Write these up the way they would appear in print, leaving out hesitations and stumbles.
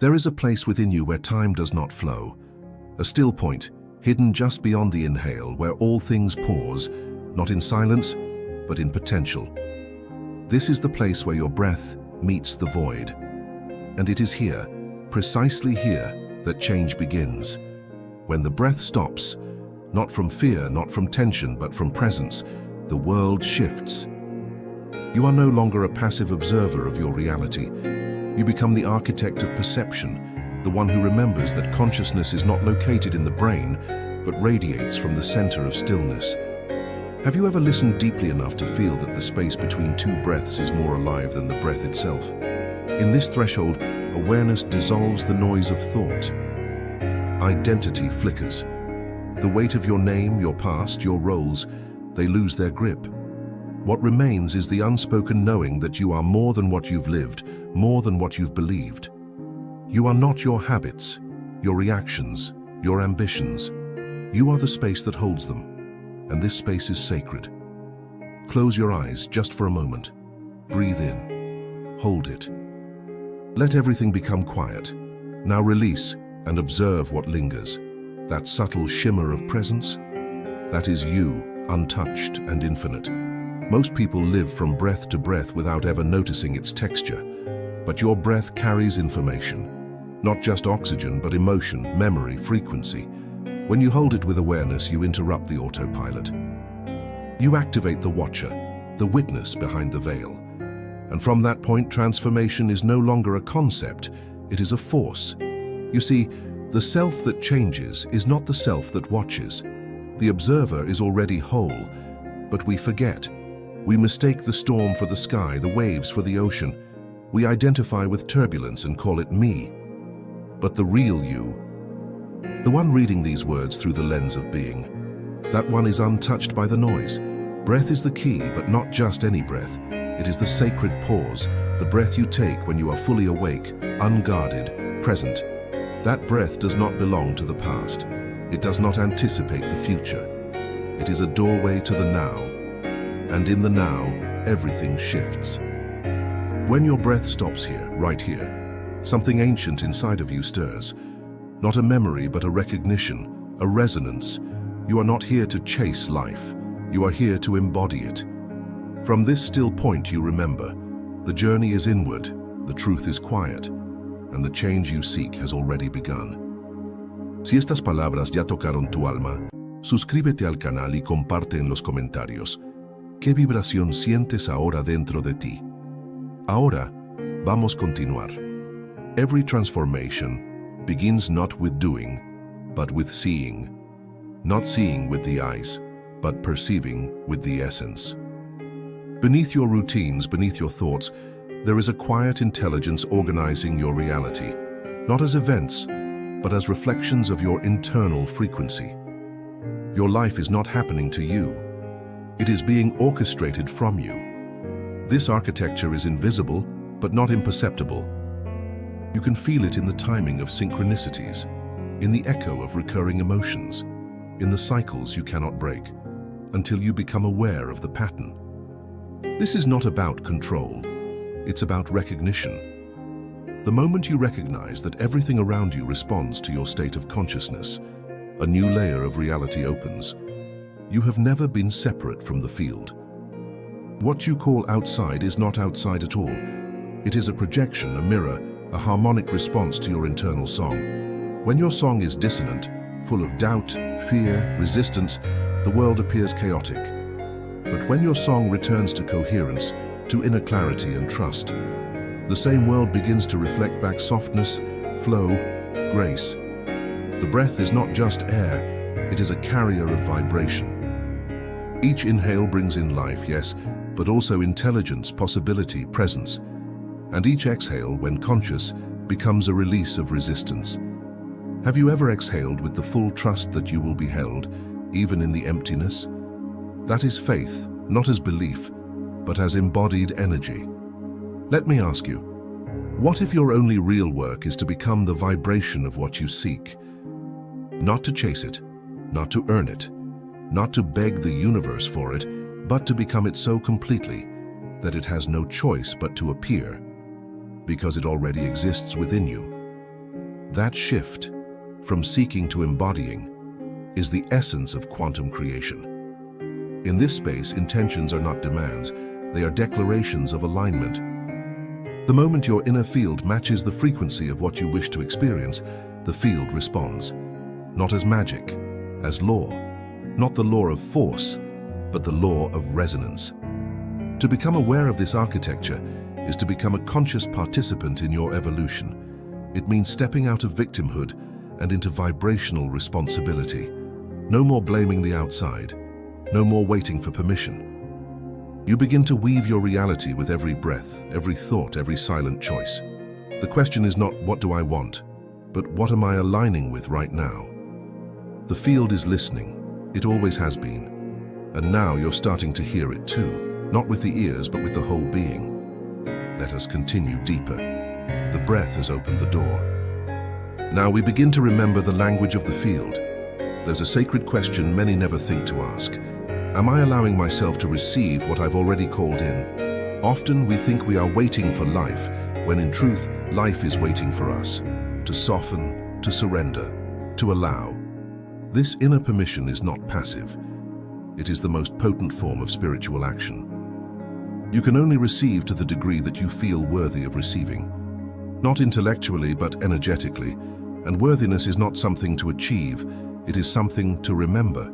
There is a place within you where time does not flow, a still point, hidden just beyond the inhale, where all things pause, not in silence, but in potential. This is the place where your breath meets the void. And it is here, precisely here, that change begins. When the breath stops, not from fear, not from tension, but from presence, the world shifts. You are no longer a passive observer of your reality. You become the architect of perception, the one who remembers that consciousness is not located in the brain, but radiates from the center of stillness. Have you ever listened deeply enough to feel that the space between two breaths is more alive than the breath itself? In this threshold, awareness dissolves the noise of thought. Identity flickers. The weight of your name, your past, your roles, they lose their grip. What remains is the unspoken knowing that you are more than what you've lived, more than what you've believed. You are not your habits, your reactions, your ambitions. You are the space that holds them, and this space is sacred. Close your eyes just for a moment. Breathe in. Hold it. Let everything become quiet. Now release and observe what lingers. That subtle shimmer of presence, that is you, untouched and infinite. Most people live from breath to breath without ever noticing its texture. But your breath carries information. Not just oxygen, but emotion, memory, frequency. When you hold it with awareness, you interrupt the autopilot. You activate the watcher, the witness behind the veil. And from that point, transformation is no longer a concept, it is a force. You see, the self that changes is not the self that watches. The observer is already whole, but we forget. We mistake the storm for the sky, the waves for the ocean. We identify with turbulence and call it me. But the real you, the one reading these words through the lens of being, that one is untouched by the noise. Breath is the key, but not just any breath. It is the sacred pause, the breath you take when you are fully awake, unguarded, present. That breath does not belong to the past. It does not anticipate the future. It is a doorway to the now. And in the now, everything shifts. When your breath stops here, right here, something ancient inside of you stirs. Not a memory, but a recognition, a resonance. You are not here to chase life. You are here to embody it. From this still point you remember, the journey is inward, the truth is quiet, and the change you seek has already begun. Si estas palabras ya tocaron tu alma, suscríbete al canal y comparte en los comentarios. ¿Qué vibración sientes ahora dentro de ti? Ahora, vamos a continuar. Every transformation begins not with doing, but with seeing. Not seeing with the eyes, but perceiving with the essence. Beneath your routines, beneath your thoughts, there is a quiet intelligence organizing your reality, not as events, but as reflections of your internal frequency. Your life is not happening to you. It is being orchestrated from you. This architecture is invisible, but not imperceptible. You can feel it in the timing of synchronicities, in the echo of recurring emotions, in the cycles you cannot break, until you become aware of the pattern. This is not about control, it's about recognition. The moment you recognize that everything around you responds to your state of consciousness, a new layer of reality opens. You have never been separate from the field. What you call outside is not outside at all. It is a projection, a mirror, a harmonic response to your internal song. When your song is dissonant, full of doubt, fear, resistance, the world appears chaotic. But when your song returns to coherence, to inner clarity and trust, the same world begins to reflect back softness, flow, grace. The breath is not just air, it is a carrier of vibration. Each inhale brings in life, yes, but also intelligence, possibility, presence. And each exhale, when conscious, becomes a release of resistance. Have you ever exhaled with the full trust that you will be held, even in the emptiness? That is faith, not as belief, but as embodied energy. Let me ask you, what if your only real work is to become the vibration of what you seek? Not to chase it, not to earn it, not to beg the universe for it, but to become it so completely that it has no choice but to appear, because it already exists within you. That shift, from seeking to embodying, is the essence of quantum creation. In this space, intentions are not demands, they are declarations of alignment. The moment your inner field matches the frequency of what you wish to experience, the field responds. Not as magic, as law. Not the law of force, but the law of resonance. To become aware of this architecture is to become a conscious participant in your evolution. It means stepping out of victimhood and into vibrational responsibility. No more blaming the outside. No more waiting for permission. You begin to weave your reality with every breath, every thought, every silent choice. The question is not, what do I want? But what am I aligning with right now? The field is listening. It always has been. And now you're starting to hear it too. Not with the ears, but with the whole being. Let us continue deeper. The breath has opened the door. Now we begin to remember the language of the field. There's a sacred question many never think to ask. Am I allowing myself to receive what I've already called in? Often we think we are waiting for life, when in truth, life is waiting for us. To soften, to surrender, to allow. This inner permission is not passive. It is the most potent form of spiritual action. You can only receive to the degree that you feel worthy of receiving. Not intellectually, but energetically. And worthiness is not something to achieve, it is something to remember.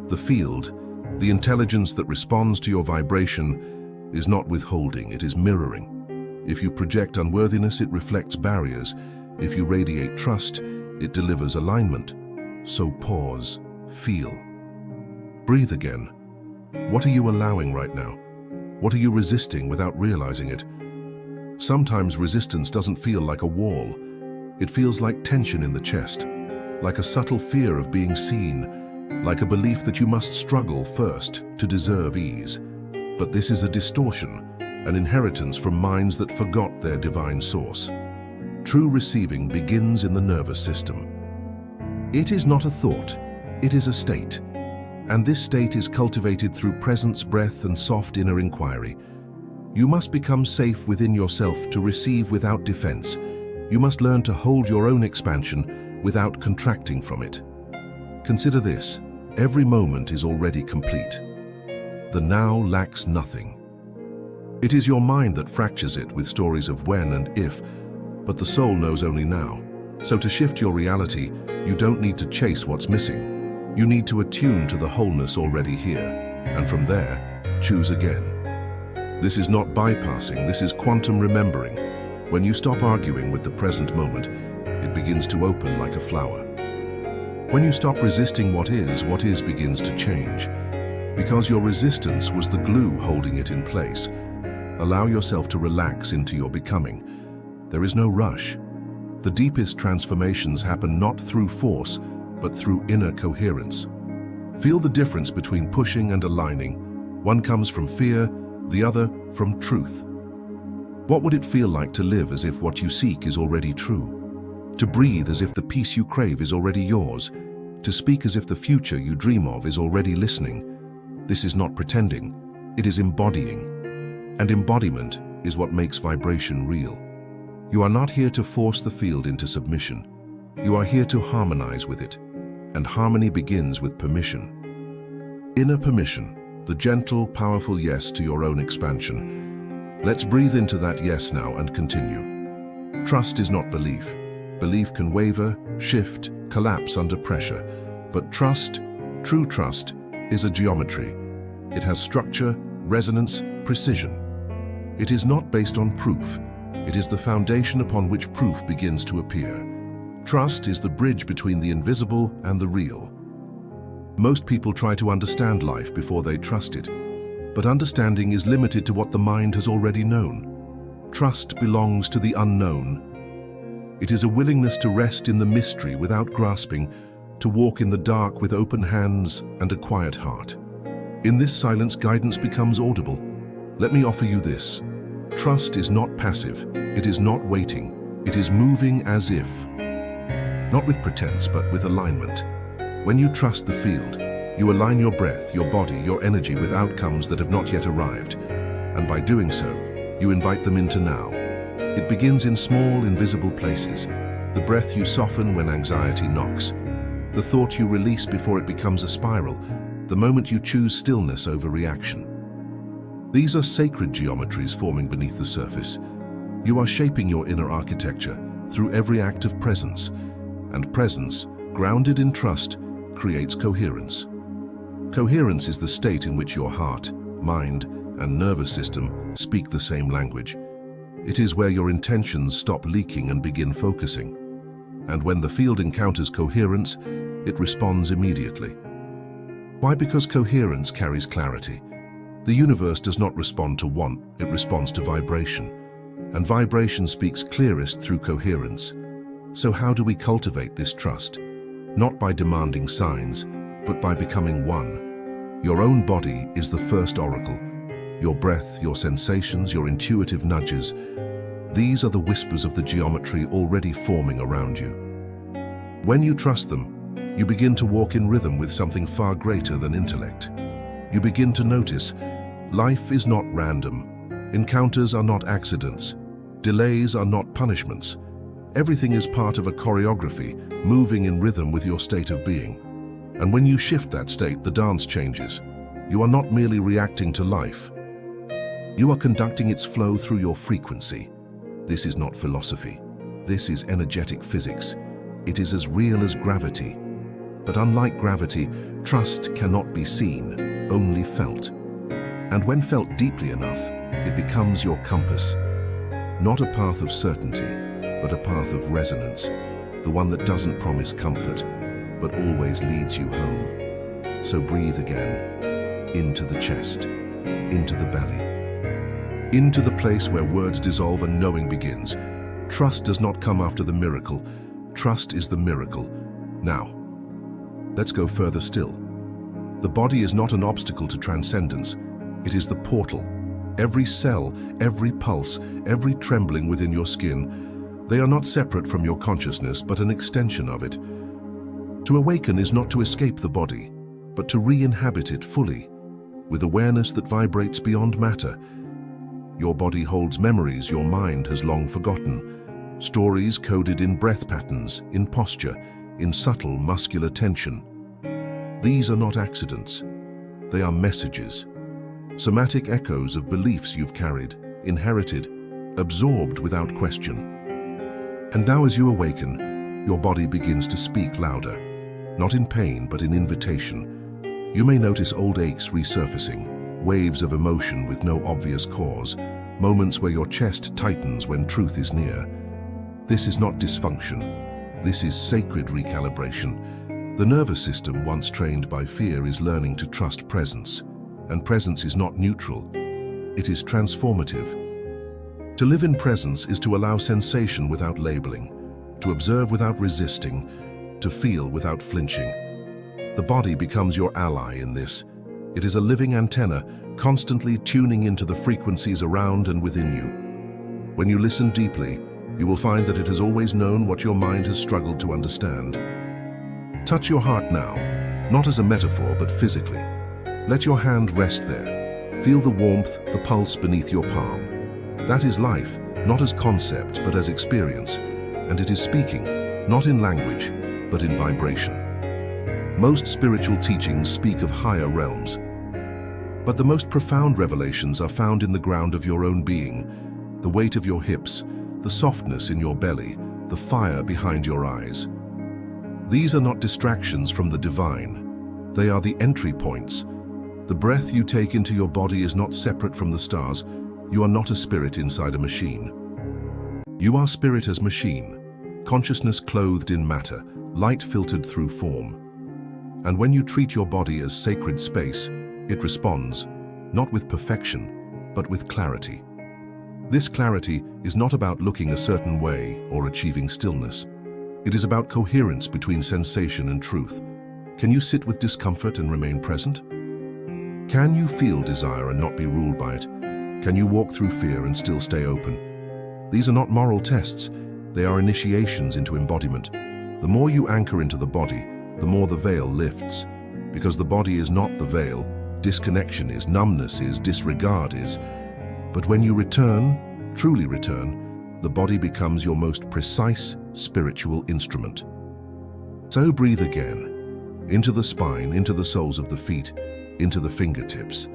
The field, the intelligence that responds to your vibration, is not withholding, it is mirroring. If you project unworthiness, it reflects barriers. If you radiate trust, it delivers alignment. So pause, feel. Breathe again. What are you allowing right now? What are you resisting without realizing it? Sometimes resistance doesn't feel like a wall. It feels like tension in the chest, like a subtle fear of being seen, like a belief that you must struggle first to deserve ease. But this is a distortion, an inheritance from minds that forgot their divine source. True receiving begins in the nervous system. It is not a thought, it is a state. And this state is cultivated through presence, breath, and soft inner inquiry. You must become safe within yourself to receive without defense. You must learn to hold your own expansion without contracting from it. Consider this, every moment is already complete. The now lacks nothing. It is your mind that fractures it with stories of when and if, but the soul knows only now. So to shift your reality, you don't need to chase what's missing. You need to attune to the wholeness already here, and from there, choose again. This is not bypassing, this is quantum remembering. When you stop arguing with the present moment, it begins to open like a flower. When you stop resisting what is begins to change. Because your resistance was the glue holding it in place. Allow yourself to relax into your becoming. There is no rush. The deepest transformations happen not through force, but through inner coherence. Feel the difference between pushing and aligning. One comes from fear, the other from truth. What would it feel like to live as if what you seek is already true? To breathe as if the peace you crave is already yours? To speak as if the future you dream of is already listening? This is not pretending, it is embodying. And embodiment is what makes vibration real. You are not here to force the field into submission. You are here to harmonize with it. And harmony begins with permission. Inner permission. The gentle, powerful yes to your own expansion. Let's breathe into that yes now and continue. Trust is not belief. Belief can waver, shift, collapse under pressure. But trust, true trust, is a geometry. It has structure, resonance, precision. It is not based on proof. It is the foundation upon which proof begins to appear. Trust is the bridge between the invisible and the real. Most people try to understand life before they trust it, but understanding is limited to what the mind has already known. Trust belongs to the unknown. It is a willingness to rest in the mystery without grasping, to walk in the dark with open hands and a quiet heart. In this silence, guidance becomes audible. Let me offer you this. Trust is not passive, it is not waiting, it is moving as if. Not with pretense, but with alignment. When you trust the field, you align your breath, your body, your energy with outcomes that have not yet arrived. And by doing so, you invite them into now. It begins in small, invisible places. the breath you soften when anxiety knocks, the thought you release before it becomes a spiral, the moment you choose stillness over reaction. These are sacred geometries forming beneath the surface. You are shaping your inner architecture through every act of presence, and presence, grounded in trust, creates coherence. Coherence is the state in which your heart, mind, and nervous system speak the same language. It is where your intentions stop leaking and begin focusing. And when the field encounters coherence, it responds immediately. Why? Because coherence carries clarity. The universe does not respond to want, it responds to vibration. And vibration speaks clearest through coherence. So how do we cultivate this trust? Not by demanding signs, but by becoming one. Your own body is the first oracle. Your breath, your sensations, your intuitive nudges, these are the whispers of the geometry already forming around you. When you trust them, you begin to walk in rhythm with something far greater than intellect. You begin to notice, life is not random. Encounters are not accidents. Delays are not punishments. Everything is part of a choreography, moving in rhythm with your state of being. And when you shift that state, the dance changes. You are not merely reacting to life. You are conducting its flow through your frequency. This is not philosophy. This is energetic physics. It is as real as gravity. But unlike gravity, trust cannot be seen, only felt. And when felt deeply enough, it becomes your compass. Not a path of certainty, but a path of resonance. The one that doesn't promise comfort, but always leads you home. So breathe again, into the chest, into the belly, into the place where words dissolve and knowing begins. Trust does not come after the miracle. Trust is the miracle. Now, let's go further still. The body is not an obstacle to transcendence. It is the portal. Every cell, every pulse, every trembling within your skin, they are not separate from your consciousness, but an extension of it. To awaken is not to escape the body, but to re-inhabit it fully, with awareness that vibrates beyond matter. Your body holds memories your mind has long forgotten, stories coded in breath patterns, in posture, in subtle muscular tension. These are not accidents. They are messages, somatic echoes of beliefs you've carried, inherited, absorbed without question. And now as you awaken, your body begins to speak louder, not in pain but in invitation. You may notice old aches resurfacing, waves of emotion with no obvious cause, moments where your chest tightens when truth is near. This is not dysfunction. This is sacred recalibration. The nervous system, once trained by fear, is learning to trust presence. And presence is not neutral. It is transformative. To live in presence is to allow sensation without labeling, to observe without resisting, to feel without flinching. The body becomes your ally in this. It is a living antenna, constantly tuning into the frequencies around and within you. When you listen deeply, you will find that it has always known what your mind has struggled to understand. Touch your heart now, not as a metaphor, but physically. Let your hand rest there. Feel the warmth, the pulse beneath your palm. That is life, not as concept, but as experience. And it is speaking, not in language, but in vibration. Most spiritual teachings speak of higher realms. But the most profound revelations are found in the ground of your own being, the weight of your hips, the softness in your belly, the fire behind your eyes. These are not distractions from the divine. They are the entry points. The breath you take into your body is not separate from the stars. You are not a spirit inside a machine. You are spirit as machine, consciousness clothed in matter, light filtered through form. And when you treat your body as sacred space, it responds, not with perfection, but with clarity. This clarity is not about looking a certain way or achieving stillness. It is about coherence between sensation and truth. Can you sit with discomfort and remain present? Can you feel desire and not be ruled by it? Can you walk through fear and still stay open? These are not moral tests. They are initiations into embodiment. The more you anchor into the body, the more the veil lifts. Because the body is not the veil, disconnection is, numbness is, disregard is. But when you return, truly return, the body becomes your most precise spiritual instrument. So breathe again, into the spine, into the soles of the feet, into the fingertips.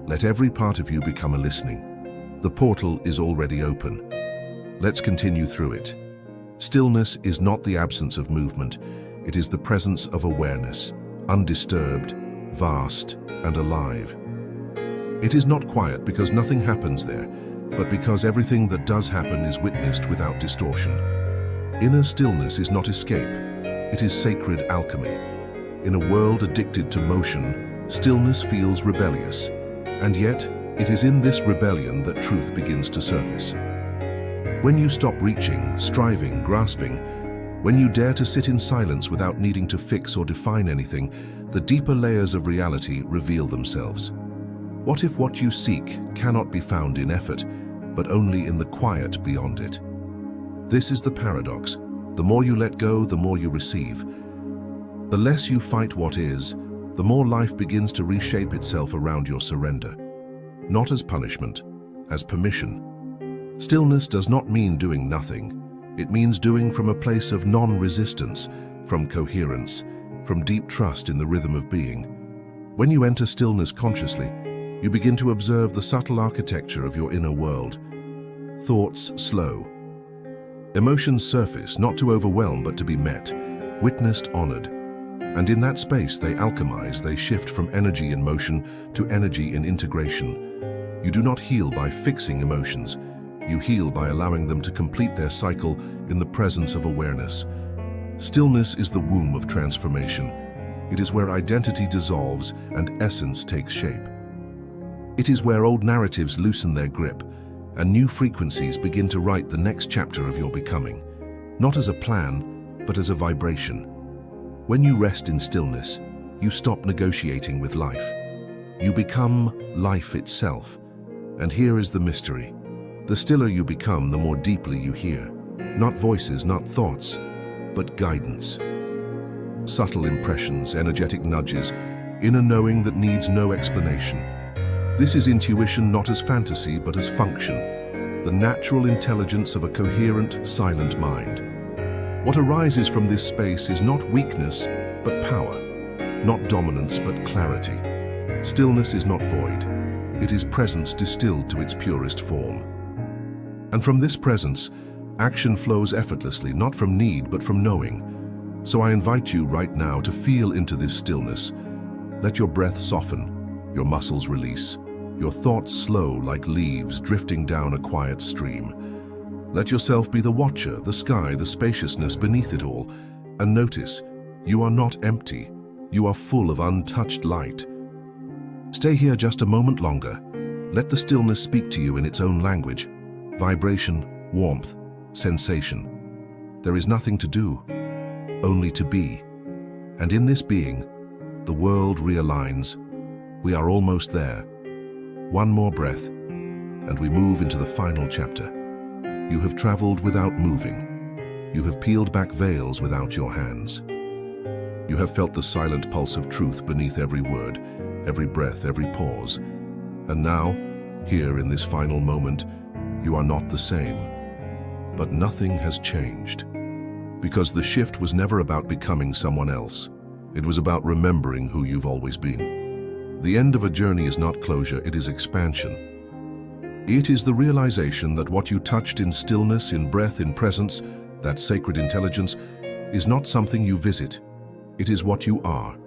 Let every part of you become a listening. The portal is already open. Let's continue through it. Stillness is not the absence of movement, it is the presence of awareness, undisturbed, vast, and alive. It is not quiet because nothing happens there, but because everything that does happen is witnessed without distortion. Inner stillness is not escape, it is sacred alchemy. In a world addicted to motion, stillness feels rebellious, and yet it is in this rebellion that truth begins to surface. When you stop reaching, striving, grasping, when you dare to sit in silence without needing to fix or define anything, the deeper layers of reality reveal themselves. What if what you seek cannot be found in effort, but only in the quiet beyond it? This is the paradox. The more you let go, the more you receive. The less you fight what is, the more life begins to reshape itself around your surrender. Not as punishment, as permission. Stillness does not mean doing nothing. It means doing from a place of non-resistance, from coherence, from deep trust in the rhythm of being. When you enter stillness consciously, you begin to observe the subtle architecture of your inner world. Thoughts slow. Emotions surface, not to overwhelm but to be met, witnessed, honored. And in that space they alchemize, they shift from energy in motion to energy in integration. You do not heal by fixing emotions. You heal by allowing them to complete their cycle in the presence of awareness. Stillness is the womb of transformation. It is where identity dissolves and essence takes shape. It is where old narratives loosen their grip and new frequencies begin to write the next chapter of your becoming, not as a plan, but as a vibration. When you rest in stillness, you stop negotiating with life. You become life itself. And here is the mystery. The stiller you become, the more deeply you hear. Not voices, not thoughts, but guidance. Subtle impressions, energetic nudges, inner knowing that needs no explanation. This is intuition not as fantasy, but as function, the natural intelligence of a coherent, silent mind. What arises from this space is not weakness, but power, not dominance, but clarity. Stillness is not void. It is presence distilled to its purest form. And from this presence, action flows effortlessly, not from need, but from knowing. So I invite you right now to feel into this stillness. Let your breath soften, your muscles release, your thoughts slow like leaves drifting down a quiet stream. Let yourself be the watcher, the sky, the spaciousness beneath it all. And notice, you are not empty. You are full of untouched light. Stay here just a moment longer. Let the stillness speak to you in its own language. Vibration, warmth, sensation. There is nothing to do, only to be. And in this being, the world realigns. We are almost there. One more breath, and we move into the final chapter. You have traveled without moving. You have peeled back veils without your hands. You have felt the silent pulse of truth beneath every word, every breath, every pause. And now, here in this final moment, you are not the same. But nothing has changed. Because the shift was never about becoming someone else. It was about remembering who you've always been. The end of a journey is not closure, it is expansion. It is the realization that what you touched in stillness, in breath, in presence, that sacred intelligence, is not something you visit. It is what you are.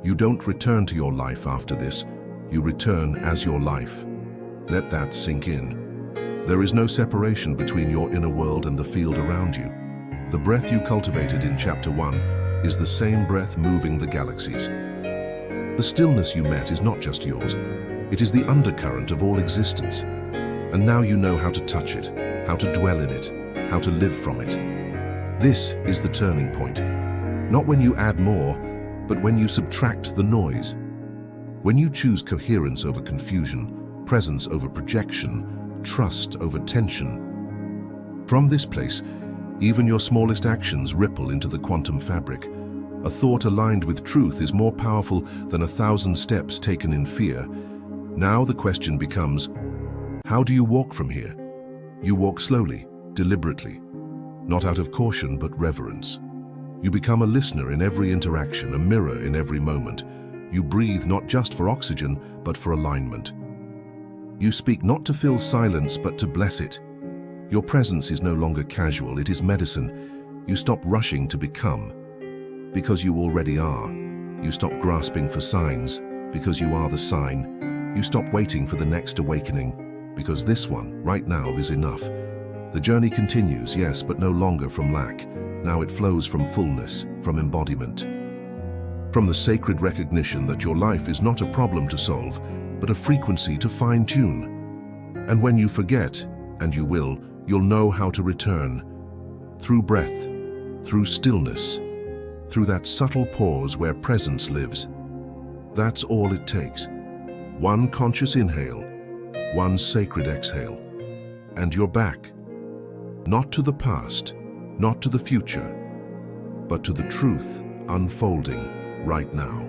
You don't return to your life after this. You return as your life. Let that sink in. There is no separation between your inner world and the field around you. The breath you cultivated in Chapter 1 is the same breath moving the galaxies. The stillness you met is not just yours. It is the undercurrent of all existence. And now you know how to touch it, how to dwell in it, how to live from it. This is the turning point. Not when you add more, but when you subtract the noise. When you choose coherence over confusion, presence over projection, trust over tension. From this place, even your smallest actions ripple into the quantum fabric. A thought aligned with truth is more powerful than 1,000 steps taken in fear. Now the question becomes, how do you walk from here? You walk slowly, deliberately, not out of caution but reverence. You become a listener in every interaction, a mirror in every moment. You breathe not just for oxygen, but for alignment. You speak not to fill silence, but to bless it. Your presence is no longer casual, it is medicine. You stop rushing to become, because you already are. You stop grasping for signs, because you are the sign. You stop waiting for the next awakening, because this one, right now, is enough. The journey continues, yes, but no longer from lack. Now it flows from fullness, from embodiment. From the sacred recognition that your life is not a problem to solve, but a frequency to fine-tune. And when you forget, and you will, you'll know how to return. Through breath, through stillness, through that subtle pause where presence lives. That's all it takes. One conscious inhale, one sacred exhale, and you're back. Not to the past, not to the future, but to the truth unfolding right now.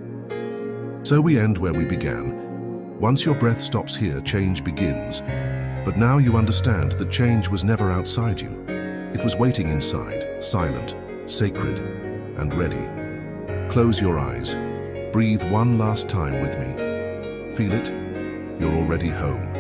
So we end where we began. Once your breath stops here, change begins. But now you understand that change was never outside you. It was waiting inside, silent, sacred, and ready. Close your eyes. Breathe one last time with me. Feel it? You're already home.